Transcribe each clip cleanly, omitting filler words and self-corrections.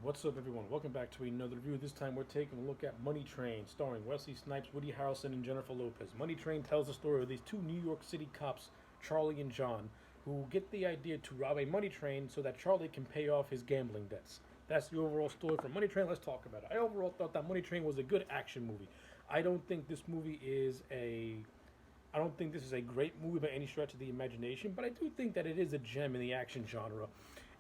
What's up, everyone? Welcome back to another review. This time we're taking a look at Money Train, starring Wesley Snipes, Woody Harrelson, and Jennifer Lopez. Money Train tells the story of these two New York City cops, Charlie and John, who get the idea to rob a money train so that Charlie can pay off his gambling debts. That's the overall story for Money Train. Let's talk about it. I overall thought that Money Train was a good action movie. I don't think this movie is a I don't think this is a great movie by any stretch of the imagination, but I do think that it is a gem in the action genre,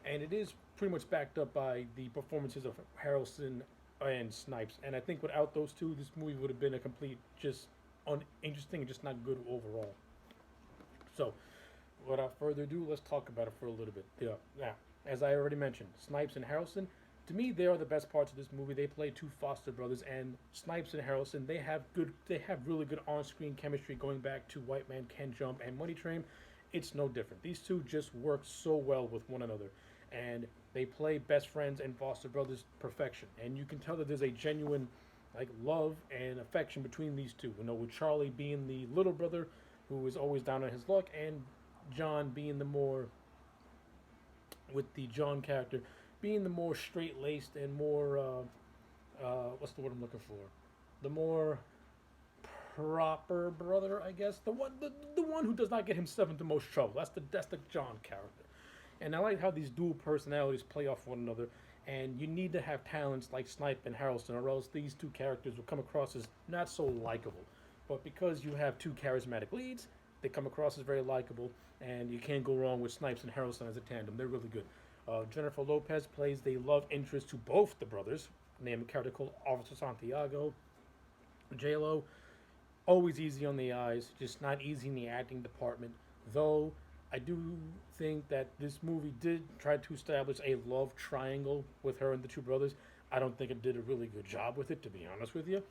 and it is pretty much backed up by the performances of Harrelson and Snipes. And I think without those two, this movie would have been a complete just uninteresting and just not good overall. So, without further ado, let's talk about it for a little bit. Yeah, now, as I already mentioned, Snipes and Harrelson. To me, they are the best parts of this movie. They play two foster brothers, and Snipes and Harrelson. They have really good on-screen chemistry. Going back to White Man Can't Jump and Money Train, it's no different. These two just work so well with one another, and they play best friends and foster brothers perfection. And you can tell that there's a genuine like love and affection between these two. You know, with Charlie being the little brother who is always down on his luck, and John being the more with the John character being the more straight laced and more what's the word I'm looking for? The more proper brother, I guess. The one who does not get himself into most trouble. That's the John character. And I like how these dual personalities play off one another. And you need to have talents like Snipe and Harrelson, or else these two characters will come across as not so likable. But because you have two charismatic leads, they come across as very likable, and you can't go wrong with Snipes and Harrelson as a tandem. They're really good. Jennifer Lopez plays the love interest to both the brothers, named a character called Officer Santiago. J Lo, always easy on the eyes, just not easy in the acting department. Though I do think that this movie did try to establish a love triangle with her and the two brothers. I don't think it did a really good job with it, to be honest with you.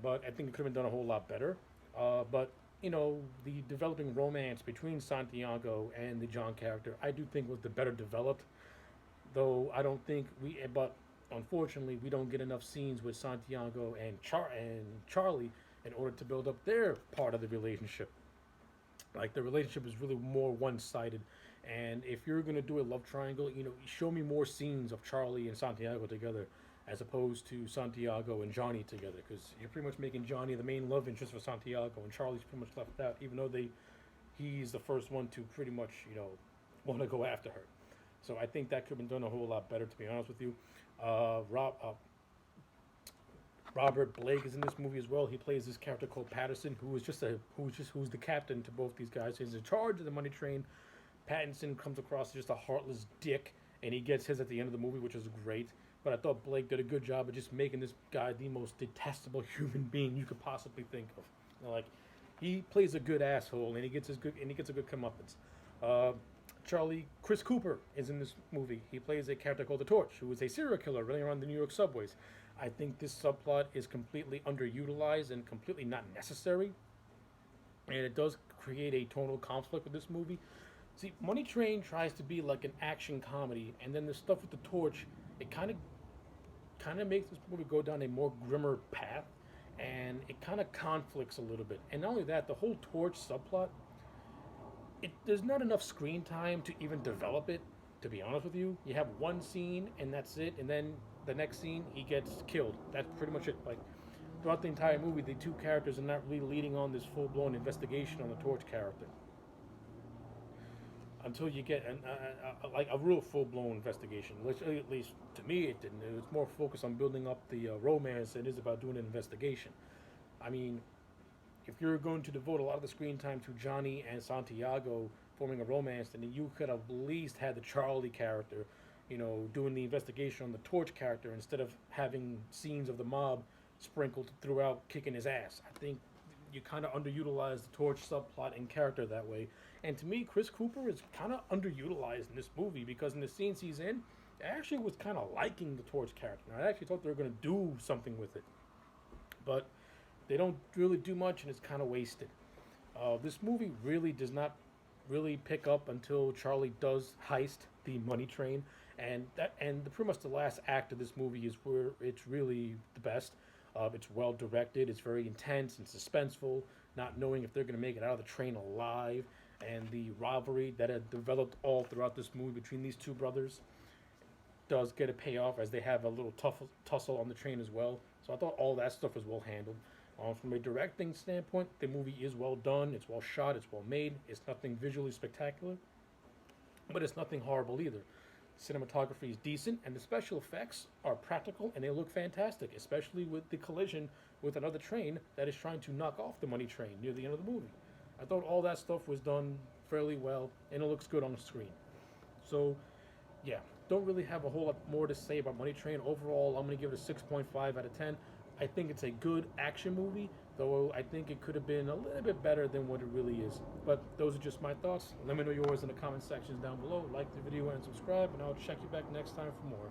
But I think it could have been done a whole lot better. But the developing romance between Santiago and the John character, I do think was the better developed. Though I don't think but unfortunately, we don't get enough scenes with Santiago and Charlie in order to build up their part of the relationship. Like the relationship is really more one-sided, and if you're gonna do a love triangle, show me more scenes of Charlie and Santiago together, as opposed to Santiago and Johnny together, because you're pretty much making Johnny the main love interest for Santiago, and Charlie's pretty much left out, even though he's the first one to pretty much want to go after her. So I think that could have been done a whole lot better, to be honest with you. Robert Blake is in this movie as well. He plays this character called Patterson, who's the captain to both these guys. He's in charge of the money train. Pattinson comes across as just a heartless dick, and he gets his at the end of the movie, which is great. But I thought Blake did a good job of just making this guy the most detestable human being you could possibly think of. Like, he plays a good asshole, and he gets a good comeuppance. Chris Cooper is in this movie. He plays a character called the Torch, who is a serial killer running around the New York subways. I think this subplot is completely underutilized and completely not necessary, and it does create a tonal conflict with this movie. See, Money Train tries to be like an action comedy, and then the stuff with the Torch, it kind of makes this movie go down a more grimmer path, and it kind of conflicts a little bit. And not only that, the whole Torch subplot, there's not enough screen time to even develop it. To be honest with you, you have one scene and that's it, and then the next scene he gets killed. That's pretty much it. Like throughout the entire movie, the two characters are not really leading on this full blown investigation on the Torch character until you get like a real full blown investigation. Which at least to me it didn't. It was more focused on building up the romance than it is about doing an investigation. I mean, if you're going to devote a lot of the screen time to Johnny and Santiago forming a romance, then you could have at least had the Charlie character, doing the investigation on the Torch character instead of having scenes of the mob sprinkled throughout kicking his ass. I think you kind of underutilize the Torch subplot and character that way. And to me, Chris Cooper is kind of underutilized in this movie because in the scenes he's in, I actually was kind of liking the Torch character. I actually thought they were going to do something with it. But they don't really do much, and it's kind of wasted. This movie really does not really pick up until Charlie does heist the money train, and pretty much the last act of this movie is where it's really the best. It's well directed. It's very intense and suspenseful, not knowing if they're going to make it out of the train alive, and the rivalry that had developed all throughout this movie between these two brothers does get a payoff as they have a little tussle on the train as well. So I thought all that stuff was well handled. From a directing standpoint, the movie is well done. It's well shot. It's well made. It's nothing visually spectacular, but it's nothing horrible either. Cinematography is decent, and the special effects are practical and they look fantastic, especially with the collision with another train that is trying to knock off the money train near the end of the movie. I thought all that stuff was done fairly well, and it looks good on the screen. So, yeah, don't really have a whole lot more to say about Money Train. Overall, I'm going to give it a 6.5 out of 10. I think it's a good action movie, though I think it could have been a little bit better than what it really is. But those are just my thoughts. Let me know yours in the comment sections down below. Like the video and subscribe, and I'll check you back next time for more.